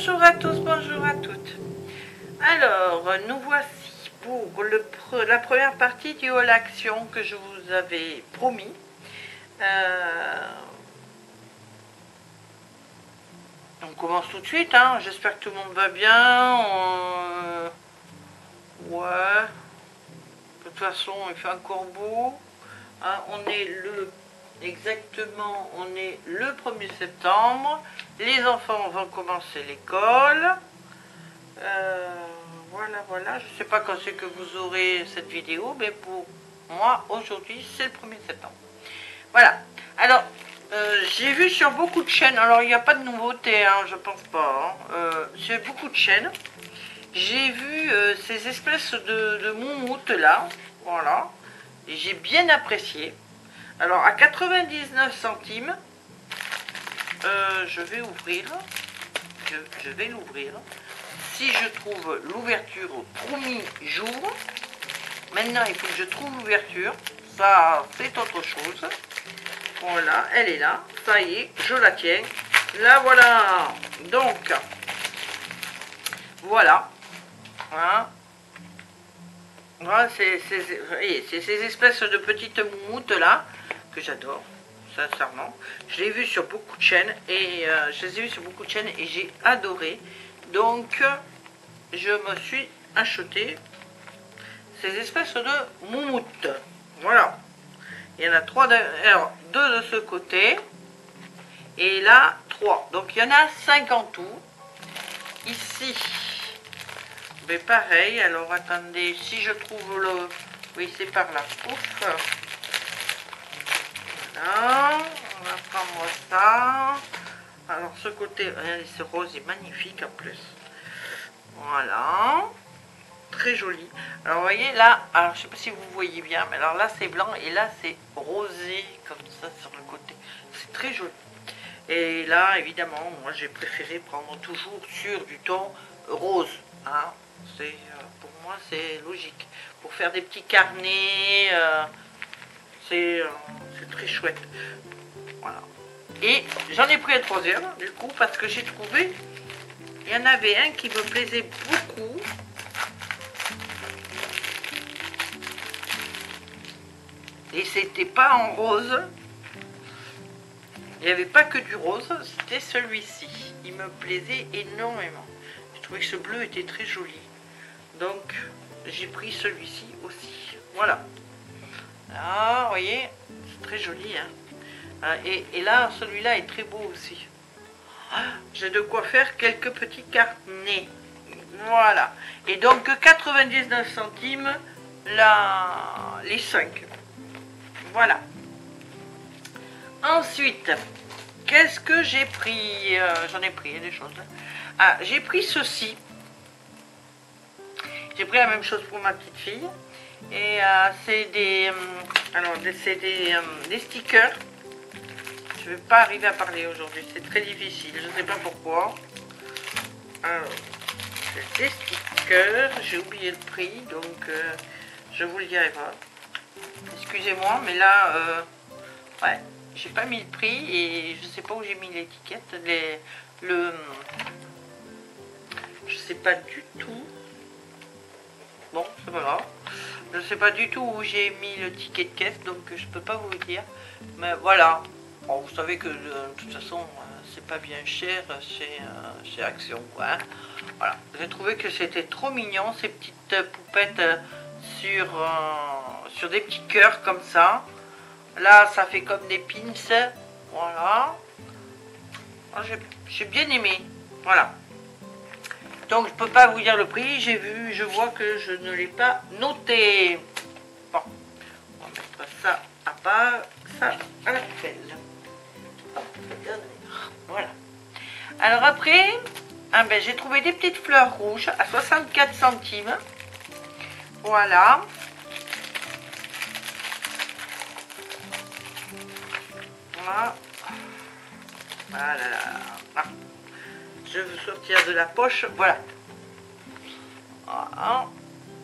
Bonjour à tous, bonjour à toutes. Alors, nous voici pour la première partie du haul action que je vous avais promis. On commence tout de suite, hein. J'espère que tout le monde va bien. Ouais. De toute façon, il fait encore beau. Hein, exactement, on est le 1er septembre. Les enfants vont commencer l'école. Voilà. Je ne sais pas quand c'est que vous aurez cette vidéo, mais pour moi, aujourd'hui, c'est le 1er septembre. Voilà. Alors, j'ai vu sur beaucoup de chaînes, alors il n'y a pas de nouveauté, hein, je pense pas. Hein, sur beaucoup de chaînes, j'ai vu ces espèces de moumoutes là. Voilà. Et j'ai bien apprécié. Alors, à 99 centimes, je vais ouvrir. Je vais l'ouvrir. Si je trouve l'ouverture au premier jour, maintenant il faut que je trouve l'ouverture. Ça, c'est autre chose. Voilà, elle est là. Ça y est, je la tiens. Là, voilà. Donc, voilà. Hein. Voilà, c'est ces espèces de petites moumoutes là que j'adore, sincèrement. Je l'ai vu sur beaucoup de chaînes et j'ai adoré. Donc, je me suis acheté ces espèces de moumoutes. Voilà. Il y en a trois, alors deux de ce côté et là 3. Donc il y en a 5 en tout. Ici, mais pareil. Alors attendez, si je trouve le... Oui, c'est par là. Ouf. Voilà, on va prendre ça. Alors ce côté, regardez, ce rose est magnifique en plus. Voilà. Très joli. Alors vous voyez là, alors je sais pas si vous voyez bien, mais alors là c'est blanc et là c'est rosé comme ça sur le côté. C'est très joli. Et là évidemment, moi j'ai préféré prendre toujours sur du ton rose. Hein. C'est pour moi c'est logique. Pour faire des petits carnets, c'est très chouette. Voilà. Et j'en ai pris un troisième du coup parce que j'ai trouvé, il y en avait un qui me plaisait beaucoup. Et c'était pas en rose. Il n'y avait pas que du rose, c'était celui-ci. Il me plaisait énormément. Je trouvais que ce bleu était très joli. Donc, j'ai pris celui-ci aussi. Voilà. Là, vous voyez, c'est très joli. Hein. Et là, celui-là est très beau aussi. J'ai de quoi faire quelques petits carnets. Voilà. Et donc, 99 centimes, les 5. Voilà. Ensuite, qu'est-ce que j'ai pris? J'en ai pris des choses. Ah, j'ai pris ceci. J'ai pris la même chose pour ma petite fille. Et c'est des stickers. Je ne vais pas arriver à parler aujourd'hui. C'est très difficile. Je ne sais pas pourquoi. Alors, c'est des stickers. J'ai oublié le prix. Donc, je vous le dirai pas. Excusez-moi, mais là, ouais, j'ai pas mis le prix et je sais pas où j'ai mis l'étiquette, je sais pas du tout. Bon, c'est pas grave. Je sais pas du tout où j'ai mis le ticket de caisse, donc je peux pas vous le dire. Mais voilà. Bon, vous savez que de toute façon, c'est pas bien cher chez Action, quoi. Hein. Voilà. J'ai trouvé que c'était trop mignon ces petites poupettes. Sur des petits cœurs comme ça. Là, ça fait comme des pins. Voilà. J'ai bien aimé. Voilà. Donc, je peux pas vous dire le prix. Je vois que je ne l'ai pas noté. Bon. On va mettre ça à part. Ça à la poubelle. Voilà. Alors après, j'ai trouvé des petites fleurs rouges à 64 centimes. Voilà. Voilà. Je veux sortir de la poche. Voilà.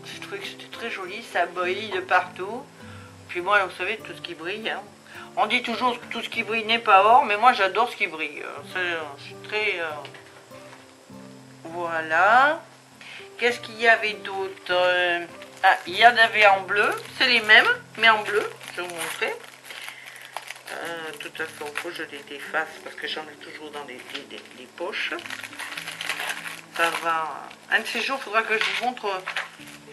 J'ai trouvé que c'était très joli. Ça brille de partout. Puis moi, vous savez, tout ce qui brille. Hein. On dit toujours que tout ce qui brille n'est pas or. Mais moi, j'adore ce qui brille. C'est très... Voilà. Qu'est-ce qu'il y avait d'autre? Ah, il y en avait en bleu. C'est les mêmes, mais en bleu. Je vais vous montrer. De toute façon, il faut que je les défasse parce que j'en ai toujours dans les poches. Ça va. Un de ces jours, il faudra que je vous montre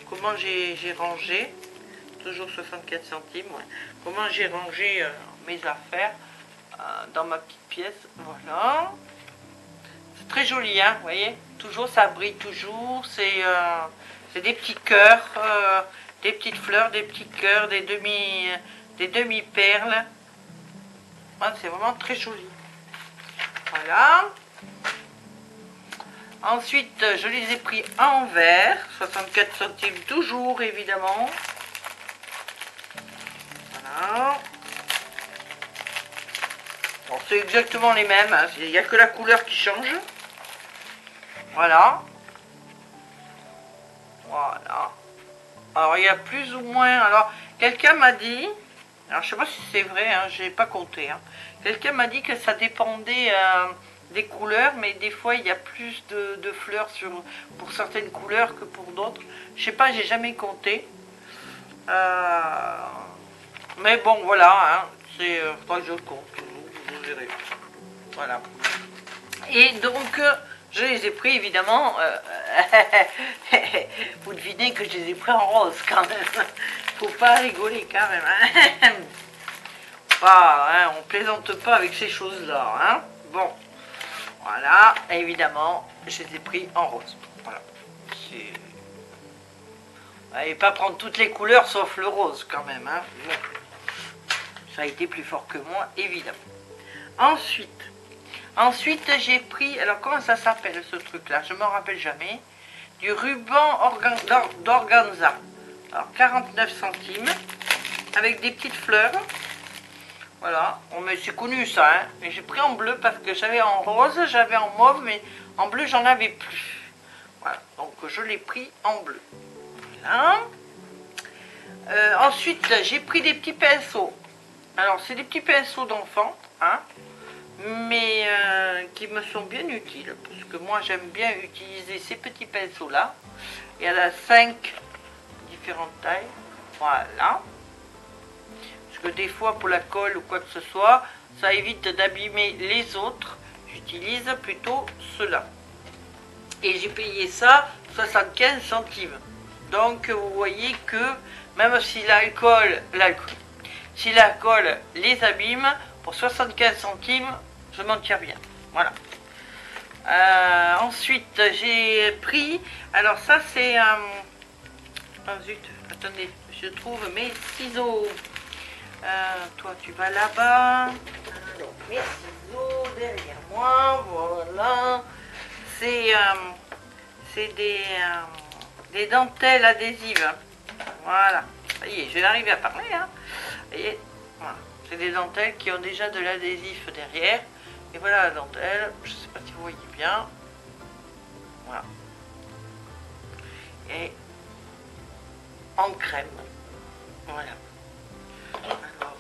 comment j'ai rangé. Toujours 64 centimes. Ouais. Comment j'ai rangé mes affaires dans ma petite pièce. Voilà. C'est très joli, hein, vous voyez. Toujours, ça brille toujours. C'est des petits cœurs, des petites fleurs, des petits cœurs, des demi-perles. Ouais, c'est vraiment très joli. Voilà. Ensuite, je les ai pris en vert. 64 centimes toujours, évidemment. Voilà. Bon, c'est exactement les mêmes. Hein. Il n'y a que la couleur qui change. Voilà. Voilà. Alors, il y a plus ou moins... Alors, quelqu'un m'a dit... Alors, je sais pas si c'est vrai, hein, j'ai pas compté. Hein. Quelqu'un m'a dit que ça dépendait des couleurs, mais des fois, il y a plus de fleurs pour certaines couleurs que pour d'autres. Je sais pas, j'ai jamais compté. Mais bon, voilà, hein, c'est... faudra que je compte, vous verrez. Voilà. Et donc... je les ai pris évidemment, vous devinez que je les ai pris en rose quand même, faut pas rigoler quand même, hein. Hein, on plaisante pas avec ces choses-là, hein. Bon, voilà, évidemment, je les ai pris en rose, voilà. Et pas prendre toutes les couleurs sauf le rose quand même, hein. Ça a été plus fort que moi, évidemment. Ensuite, j'ai pris, alors comment ça s'appelle ce truc-là? Je ne me rappelle jamais. Du ruban d'organza. Alors 49 centimes. Avec des petites fleurs. Voilà. Oh, mais c'est connu ça. Hein. Et j'ai pris en bleu parce que j'avais en rose, j'avais en mauve, mais en bleu, j'en avais plus. Voilà. Donc je l'ai pris en bleu. Voilà. Ensuite, j'ai pris des petits pinceaux. Alors, c'est des petits pinceaux d'enfants. Hein. Mais qui me sont bien utiles, parce que moi j'aime bien utiliser ces petits pinceaux là. Il y en a 5 différentes tailles, voilà. Parce que des fois pour la colle ou quoi que ce soit, ça évite d'abîmer les autres. J'utilise plutôt ceux-là. Et j'ai payé ça 75 centimes. Donc vous voyez que même si l'alcool les abîme, pour 75 centimes, je m'en tire bien. Voilà. Ensuite, j'ai pris... Alors ça, c'est... Oh zut, attendez, je trouve mes ciseaux. Toi, tu vas là-bas. Alors, mes ciseaux derrière moi, voilà. C'est des dentelles adhésives. Voilà. Ça y est, je vais arriver à parler. Hein. Et voilà. C'est des dentelles qui ont déjà de l'adhésif derrière. Et voilà la dentelle. Je ne sais pas si vous voyez bien. Voilà. Et en crème. Voilà. Alors,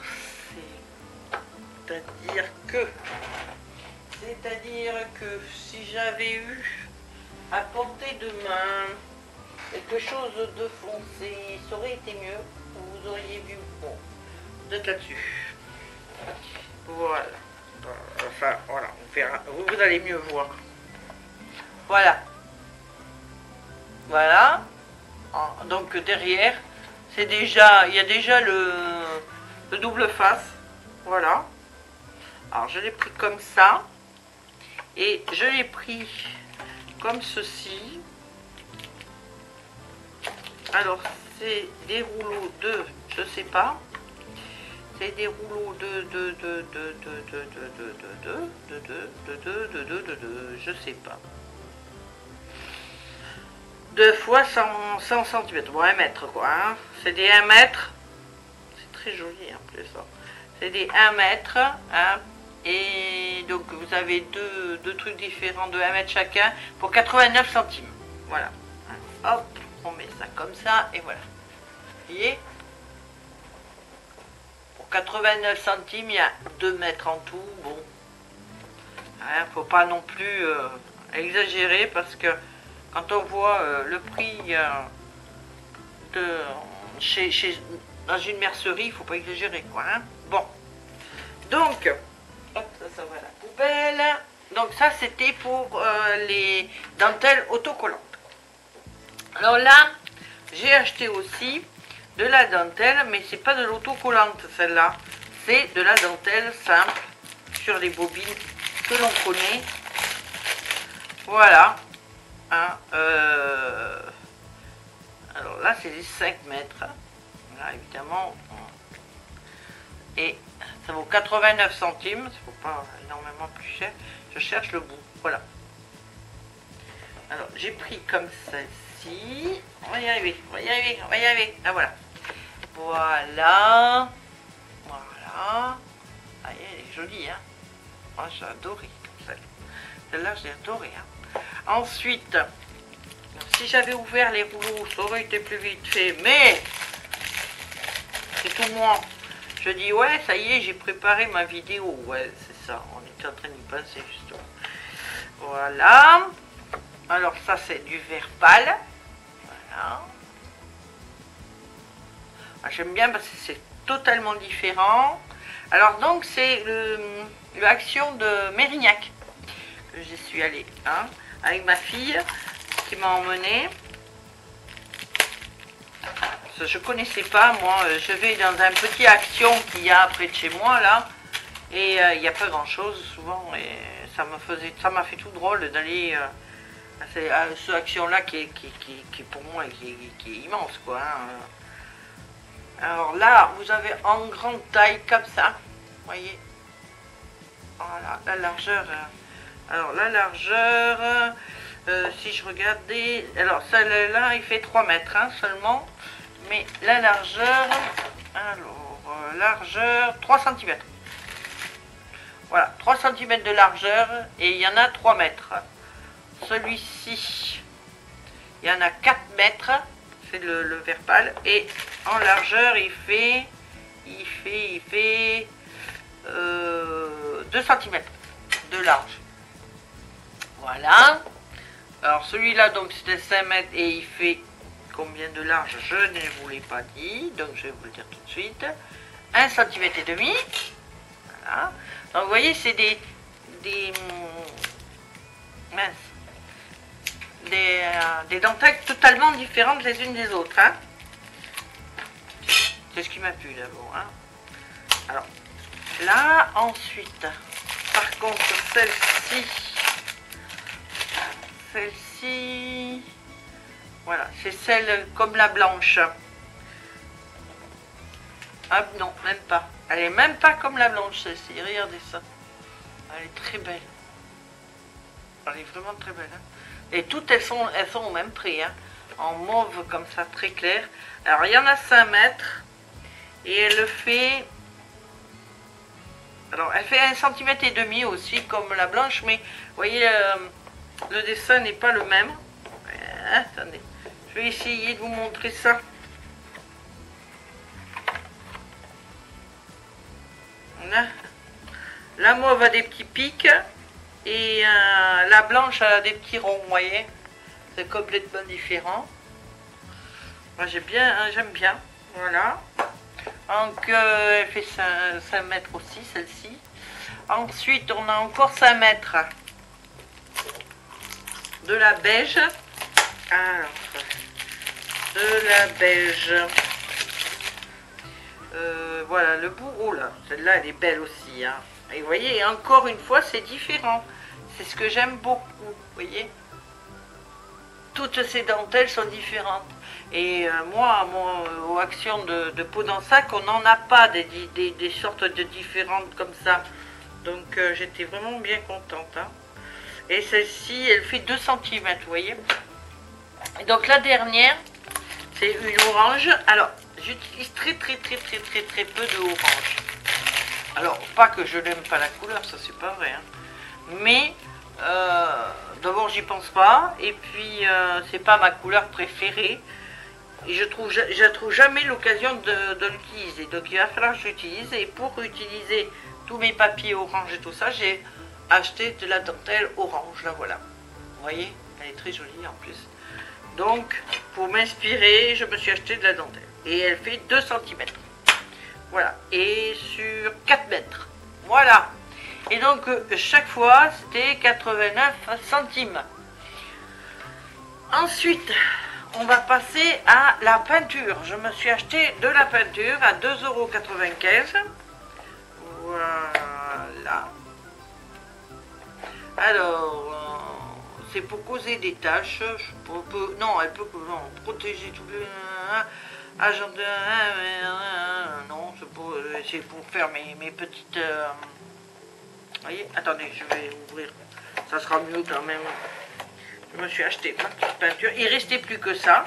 c'est-à-dire que si j'avais eu à portée de main quelque chose de foncé, ça aurait été mieux. Vous auriez vu. Bon, vous êtes là-dessus. Voilà. Enfin, voilà, on verra. Vous allez mieux voir. Voilà. Voilà. Donc derrière, c'est déjà, il y a déjà le double face. Voilà. Alors je l'ai pris comme ça. Et je l'ai pris comme ceci. Alors c'est des rouleaux de, je sais pas. C'est des rouleaux je sais pas. 2 fois 100 cm. Bon, 1 mètre quoi. Hein. C'est des 1 mètre. C'est très joli en plus. Ça. C'est des 1 mètre. Hein. Et donc vous avez deux trucs différents de 1 mètre chacun pour 89 centimes. Voilà. Hop, on met ça comme ça et voilà. Vous voyez ? 89 centimes, il y a 2 mètres en tout, bon. Hein, faut pas non plus exagérer parce que quand on voit le prix de, dans une mercerie, il ne faut pas exagérer, quoi. Hein. Bon, donc, hop, ça va à la poubelle. Donc ça, c'était pour les dentelles autocollantes. Alors là, j'ai acheté aussi de la dentelle, mais c'est pas de l'autocollante celle-là. C'est de la dentelle simple sur les bobines que l'on connaît. Voilà. Hein, alors là, c'est les 5 mètres. Là, évidemment. Et ça vaut 89 centimes. Ça vaut pas énormément plus cher. Je cherche le bout. Voilà. Alors, j'ai pris comme celle-ci. On va y arriver. On va y arriver. On va y arriver. Ah, voilà. Voilà. Voilà. Ah, elle est jolie, hein. Moi, j'ai adoré comme celle. Celle-là, j'ai adoré, hein. Ensuite, si j'avais ouvert les rouleaux, ça aurait été plus vite fait, mais c'est tout moi. Je dis, ouais, ça y est, j'ai préparé ma vidéo. Ouais, c'est ça, on était en train d'y penser, justement. Voilà. Alors, ça, c'est du verre pâle. Voilà. J'aime bien parce que c'est totalement différent. Alors, donc, c'est l'action de Mérignac. J'y suis allée, hein, avec ma fille qui m'a emmenée. Je connaissais pas, moi, je vais dans un petit action qu'il y a près de chez moi là, et il n'y a pas grand chose souvent, et ça m'a fait tout drôle d'aller à ce action là qui est pour moi qui est immense, quoi, hein. Alors là, vous avez en grande taille comme ça, vous voyez, voilà, la largeur. Alors la largeur, si je regardais, alors celle-là, il fait 3 mètres, hein, seulement, mais la largeur, alors largeur 3 cm. Voilà, 3 cm de largeur, et il y en a 3 mètres. Celui-ci, il y en a 4 mètres, c'est le verre pâle, et en largeur, il fait 2 cm de large. Voilà. Alors celui-là, donc c'était 5 mètres et il fait combien de large? Je ne vous l'ai pas dit, donc je vais vous le dire tout de suite. 1,5 cm. Voilà. Donc vous voyez, c'est des dentelles totalement différentes les unes des autres. Hein. C'est ce qui m'a plu d'abord. Hein. Alors là, ensuite, par contre, celle-ci, voilà, c'est celle comme la blanche. Ah non, même pas. Elle est même pas comme la blanche, celle-ci. Regardez ça. Elle est très belle. Elle est vraiment très belle. Hein. Et toutes, elles sont au même prix. Hein. En mauve comme ça, très clair. Alors, il y en a 5 mètres. Et elle fait... Alors, elle fait 1,5 cm aussi, comme la blanche. Mais, vous voyez... le dessin n'est pas le même. Attendez, je vais essayer de vous montrer ça. Là, la mauve a des petits pics et la blanche a des petits ronds, vous voyez. C'est complètement différent. Moi j'aime bien. Voilà. Donc elle fait 5 mètres aussi, celle-ci. Ensuite, on a encore 5 mètres. De la beige. Alors, de la beige. Voilà, le bourreau là. Celle-là, elle est belle aussi. Hein. Et vous voyez, encore une fois, c'est différent. C'est ce que j'aime beaucoup. Vous voyez, toutes ces dentelles sont différentes. Et moi, aux actions de peau dans sac, on n'en a pas des sortes de différentes comme ça. Donc, j'étais vraiment bien contente. Hein. Et celle-ci, elle fait 2 cm, vous voyez. Et donc la dernière, c'est une orange. Alors, j'utilise très peu de orange. Alors, pas que je n'aime pas la couleur, ça c'est pas vrai. Hein. Mais, d'abord, j'y pense pas. Et puis, c'est pas ma couleur préférée. Et je trouve jamais l'occasion de l'utiliser. Donc, il va falloir que j'utilise. Et pour utiliser tous mes papiers orange et tout ça, j'ai acheté de la dentelle orange, là voilà. Vous voyez, Elle est très jolie en plus. Donc, pour m'inspirer, je me suis acheté de la dentelle. Et elle fait 2 cm. Voilà. Et sur 4 mètres. Voilà. Et donc, chaque fois, c'était 89 centimes. Ensuite, on va passer à la peinture. Je me suis acheté de la peinture à 2,95 €. Voilà. Alors, c'est pour causer des taches. Non, elle peut protéger tout le... Agent de... Non, c'est pour faire mes petites... Vous voyez, attendez, je vais ouvrir. Ça sera mieux quand même. Je me suis acheté ma petite peinture. Il restait plus que ça.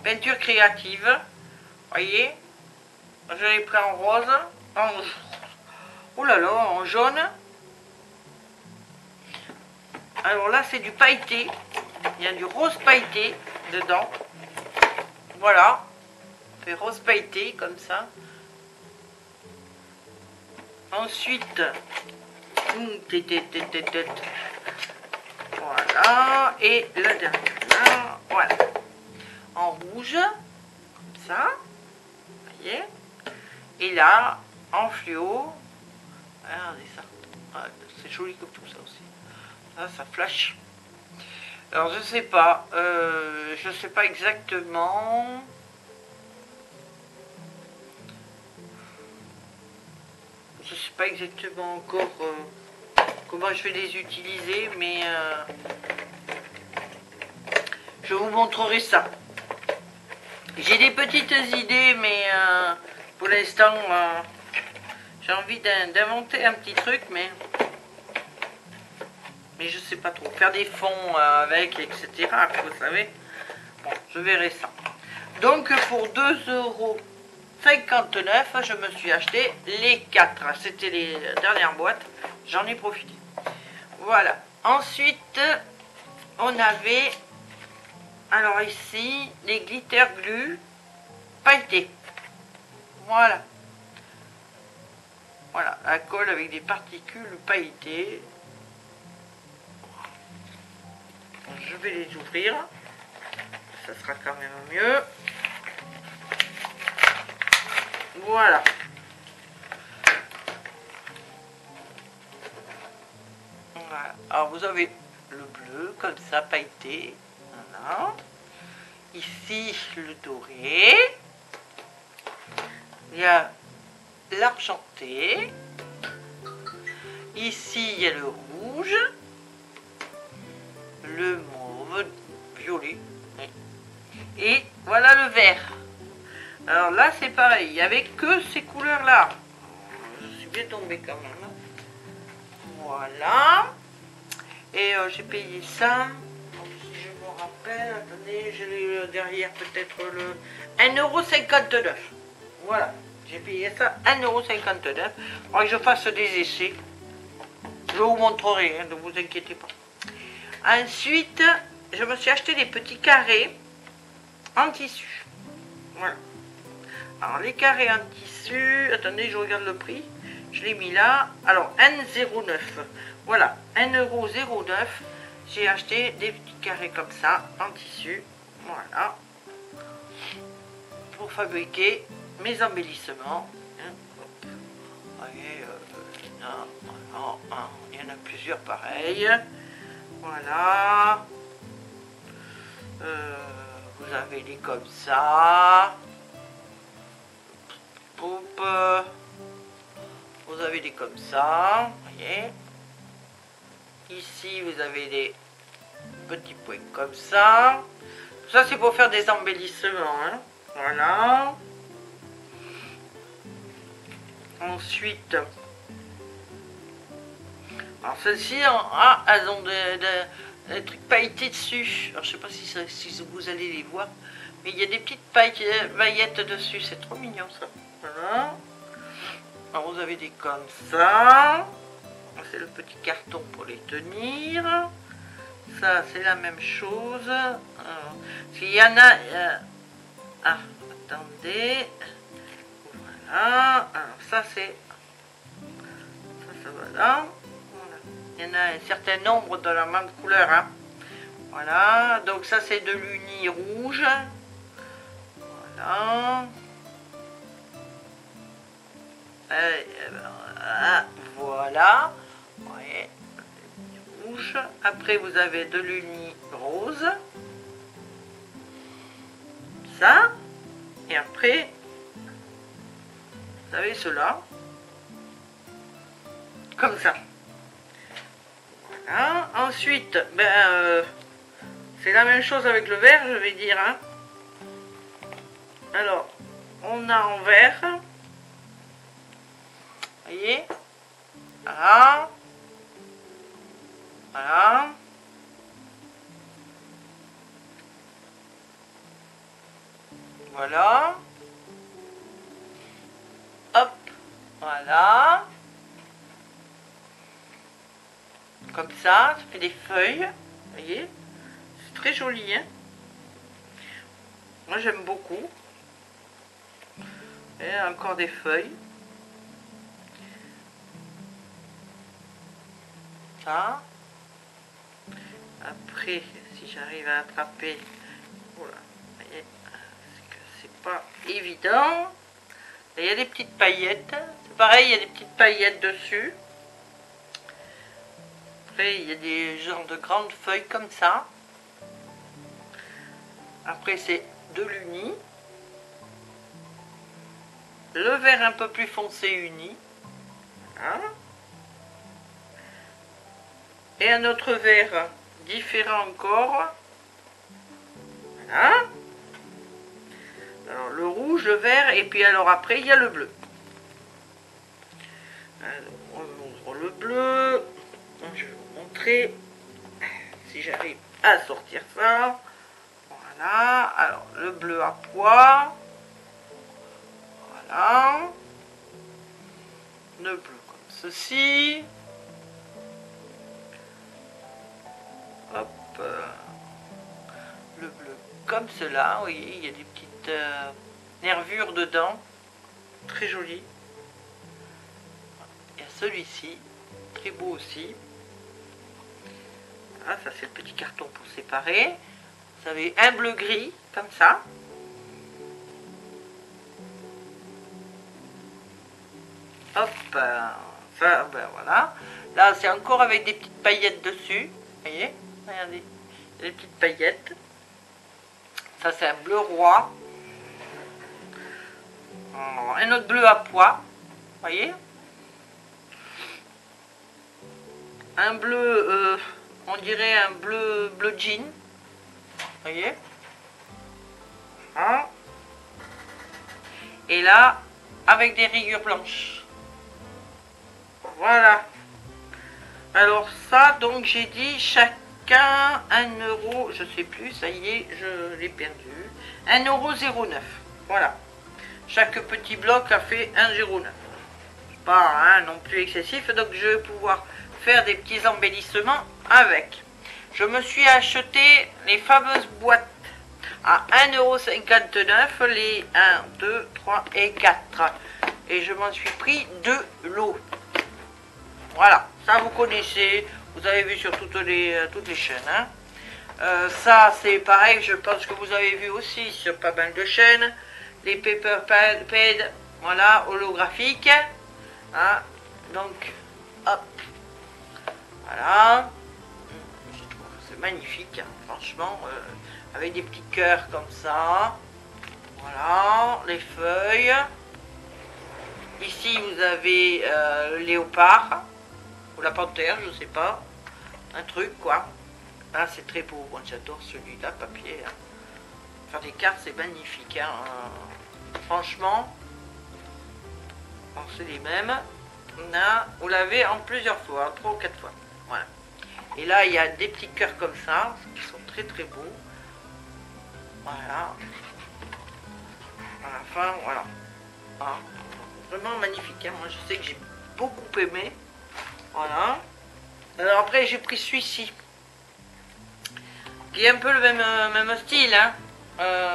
Peinture créative. Vous voyez, je l'ai pris en rose. Oh là là, en jaune. Alors là, c'est du pailleté. Il y a du rose pailleté dedans. Voilà. Fait rose pailleté comme ça. Ensuite, voilà. Et le dernier là, voilà. En rouge, comme ça. Vous voyez. Et là, en fluo. Regardez ça. Ah, c'est joli comme tout ça aussi. Ça flash. Alors je sais pas exactement. Je sais pas exactement encore comment je vais les utiliser, mais je vous montrerai ça. J'ai des petites idées, mais pour l'instant, j'ai envie d'inventer un petit truc, mais je sais pas trop. Faire des fonds avec, etc. Vous savez. Bon, je verrai ça. Donc, pour 2,59 €, je me suis acheté les 4. C'était les dernières boîtes. J'en ai profité. Voilà. Ensuite, on avait... Alors ici, les glitter glue pailletés. Voilà. Voilà, la colle avec des particules pailletées. Je vais les ouvrir. Ça sera quand même mieux. Voilà. Voilà. Alors vous avez le bleu comme ça pailleté. Voilà. Ici le doré. Il y a l'argenté. Ici il y a le rouge. Le mauve, violet. Et voilà le vert. Alors là c'est pareil. Il n'y avait que ces couleurs là. Je suis bien tombée quand même. Voilà. Et j'ai payé ça. Si je me rappelle, attendez, je l'ai derrière peut-être le 1,59 €. Voilà. J'ai payé ça 1,59 €. Il faudra que je fasse des essais. Je vous montrerai, hein, ne vous inquiétez pas. Ensuite, je me suis acheté des petits carrés en tissu. Voilà. Alors, les carrés en tissu, attendez, je regarde le prix. Je l'ai mis là. Alors, 1,09 €. Voilà, 1,09 €. J'ai acheté des petits carrés comme ça, en tissu. Voilà. Pour fabriquer mes embellissements. Vous voyez, il y en a plusieurs pareils. Voilà. Vous avez les comme ça. Poup. Vous avez des comme ça. Vous voyez. Ici, vous avez des petits points comme ça. Tout ça, c'est pour faire des embellissements. Hein. Voilà. Ensuite, alors celles-ci, elles ont des trucs pailletés dessus. Alors je sais pas si vous allez les voir, mais il y a des petites paillettes dessus. C'est trop mignon ça. Voilà. Alors vous avez des comme ça. C'est le petit carton pour les tenir. Ça c'est la même chose. Alors, il y en a. Ah, attendez. Voilà. Alors ça c'est. Ça va là. Il y en a un certain nombre de la même couleur. Hein. Voilà, donc ça c'est de l'uni rouge. Voilà. Voilà. Ouais. Rouge. Après vous avez de l'uni rose. Ça. Et après, vous avez cela. Comme ça. Voilà. Ensuite, c'est la même chose avec le vert, je vais dire. Hein. Alors, on a en vert. Vous voyez? Voilà. Voilà. Voilà. Hop. Voilà. Comme ça fait des feuilles. Vous voyez? C'est très joli, hein? Moi, j'aime beaucoup. Et encore des feuilles. Ça. Après, si j'arrive à attraper... Voilà. Vous voyez? C'est pas évident. Et il y a des petites paillettes. C'est pareil, il y a des petites paillettes dessus. Après, il y a des genres de grandes feuilles comme ça. Après, c'est de l'uni. Le vert un peu plus foncé uni. Voilà. Et un autre vert différent encore. Voilà. Alors, le rouge, le vert, et puis alors après, il y a le bleu. Alors, on ouvre le bleu. Je vais vous montrer si j'arrive à sortir ça. Voilà. Alors, le bleu à pois. Voilà. Le bleu comme ceci. Hop. Le bleu comme cela. Vous voyez, il y a des petites nervures dedans. Très joli. Il y a celui-ci. Très beau aussi. Voilà, ça c'est le petit carton pour séparer. Vous avez un bleu gris, comme ça. Hop, ça, voilà. Là, c'est encore avec des petites paillettes dessus. Vous voyez? Regardez, il y a des petites paillettes. Ça, c'est un bleu roi. Un autre bleu à pois. Vous voyez? Un bleu, on dirait un bleu jean. Vous voyez? Hein? Et là, avec des rayures blanches. Voilà. Alors ça, donc j'ai dit chacun 1 €, je sais plus, ça y est, je l'ai perdu. 1,09 €. Voilà. Chaque petit bloc a fait 1,09 €. C'est pas non plus excessif, donc je vais pouvoir faire des petits embellissements avec. Je me suis acheté les fameuses boîtes à 1,59 €, les 1, 2, 3 et 4. Et je m'en suis pris 2 lots. Voilà, ça vous connaissez, vous avez vu sur toutes les chaînes. Hein. Ça c'est pareil, je pense que vous avez vu aussi sur pas mal de chaînes. Les paper pads, voilà, holographiques. Hein. Donc, hop, voilà. Je trouve que c'est magnifique, hein, franchement, avec des petits cœurs comme ça. Voilà, les feuilles. Ici vous avez le léopard. Ou la panthère, je sais pas. Un truc, quoi. Ah, c'est très beau. Moi, j'adore celui-là, papier. Hein. Faire des cartes, c'est magnifique. Hein. Franchement, c'est les mêmes. Là, vous l'avez en plusieurs fois, 3 ou 4 fois. Voilà. Et là, il y a des petits cœurs comme ça, qui sont très très beaux. Voilà. À la fin, voilà. Ah, vraiment magnifique. Hein. Moi, je sais que j'ai beaucoup aimé. Voilà. Alors après j'ai pris celui-ci. Qui est un peu le même style. Hein.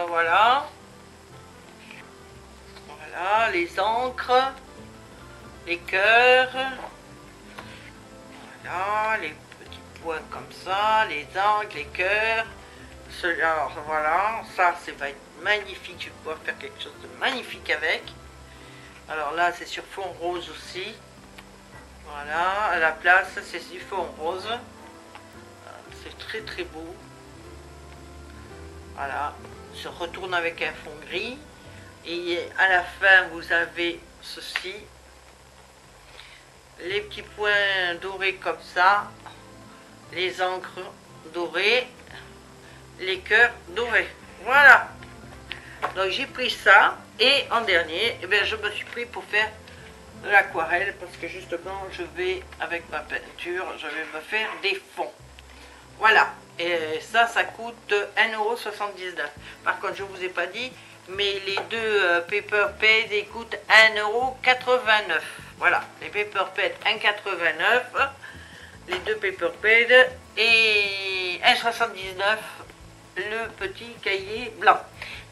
Voilà. Voilà, les encres. Les cœurs. Voilà, les petites points comme ça, les angles, les cœurs. Alors voilà, ça va être magnifique, je vais pouvoir faire quelque chose de magnifique avec. Alors là c'est sur fond rose aussi. Voilà, à la place c'est sur fond rose. C'est très très beau. Voilà, se retourne avec un fond gris. Et à la fin vous avez ceci. Les petits points dorés comme ça. Les encres dorées. Les cœurs dorés. Voilà. Donc j'ai pris ça. Et en dernier, eh bien, je me suis pris pour faire l'aquarelle. Parce que justement, je vais, avec ma peinture, je vais me faire des fonds. Voilà. Et ça coûte 1,79 €. Par contre, je ne vous ai pas dit, mais les deux Paper Ped, ils coûtent 1,89 €. Voilà. Les Paper Ped, 1,89 €. Les deux Paper Ped. Et 1,79 € le petit cahier blanc.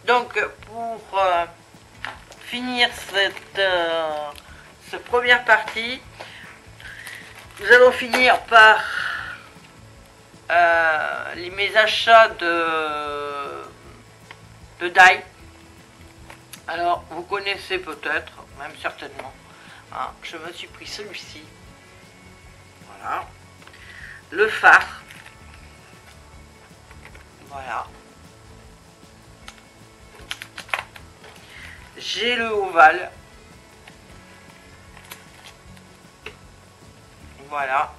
Donc pour finir cette première partie, nous allons finir par mes achats de die. Alors vous connaissez peut-être, même certainement, hein, je me suis pris celui-ci. Voilà. Le phare. Voilà. J'ai le ovale. Voilà.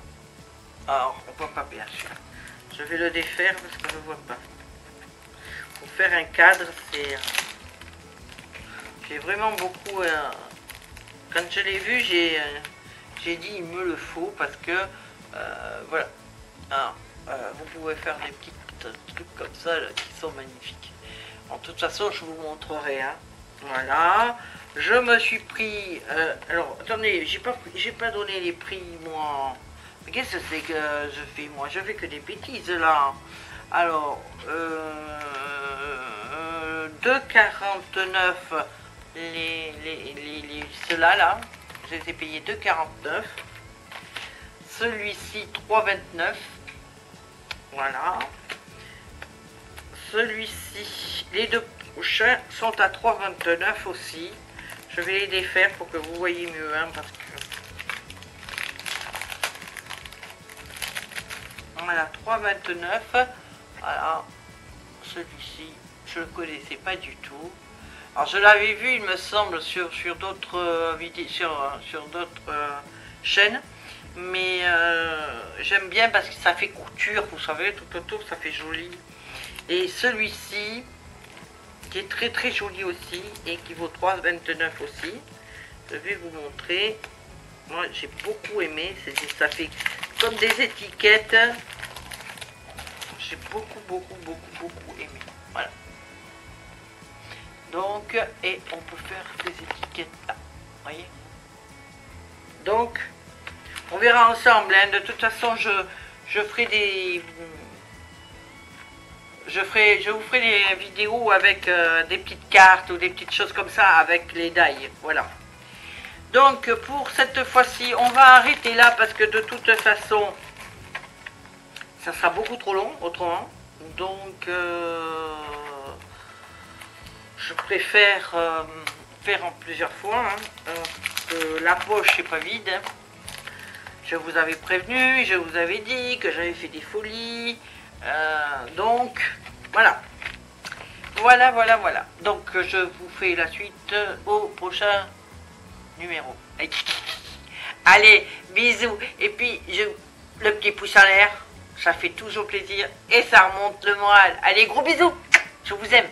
Alors, on voit pas bien sûr. Je vais le défaire parce qu'on ne voit pas. Pour faire un cadre, c'est... J'ai vraiment beaucoup... Quand je l'ai vu, j'ai dit il me le faut parce que... voilà. Alors, vous pouvez faire des petits trucs comme ça là, qui sont magnifiques. En toute façon, je vous montrerai. Hein. Voilà. Je me suis pris... alors, attendez, j'ai pas donné les prix, moi. Mais qu'est-ce que c'est que je fais, moi? Je fais que des bêtises, là. Alors, 2,49 ceux-là, là. Je les ai payés 2,49. Celui-ci, 3,29. Voilà. Celui-ci, les deux prochains sont à 3,29 aussi. Je vais les défaire pour que vous voyez mieux, hein, parce que... Voilà, 3,29. Voilà. Celui-ci, je ne le connaissais pas du tout. Alors, je l'avais vu, il me semble, sur d'autres vidéos, sur d'autres chaînes. Mais j'aime bien parce que ça fait couture, vous savez, tout autour, ça fait joli. Et celui-ci, qui est très très joli aussi, et qui vaut 3,29 aussi. Je vais vous montrer. Moi, j'ai beaucoup aimé. Ça fait comme des étiquettes. J'ai beaucoup aimé. Voilà. Donc, et on peut faire des étiquettes là. Voyez. Donc, on verra ensemble. Hein. De toute façon, je ferai des... Je vous ferai des vidéos avec des petites cartes ou des petites choses comme ça avec les die. Voilà. Donc pour cette fois-ci, on va arrêter là parce que de toute façon, ça sera beaucoup trop long autrement. Donc je préfère faire en plusieurs fois. Hein, la poche n'est pas vide. Hein. Je vous avais prévenu, je vous avais dit que j'avais fait des folies. Donc voilà. Voilà. Donc je vous fais la suite au prochain numéro. Allez, bisous. Et puis le petit pouce en l'air, ça fait toujours plaisir et ça remonte le moral. Allez, gros bisous. Je vous aime.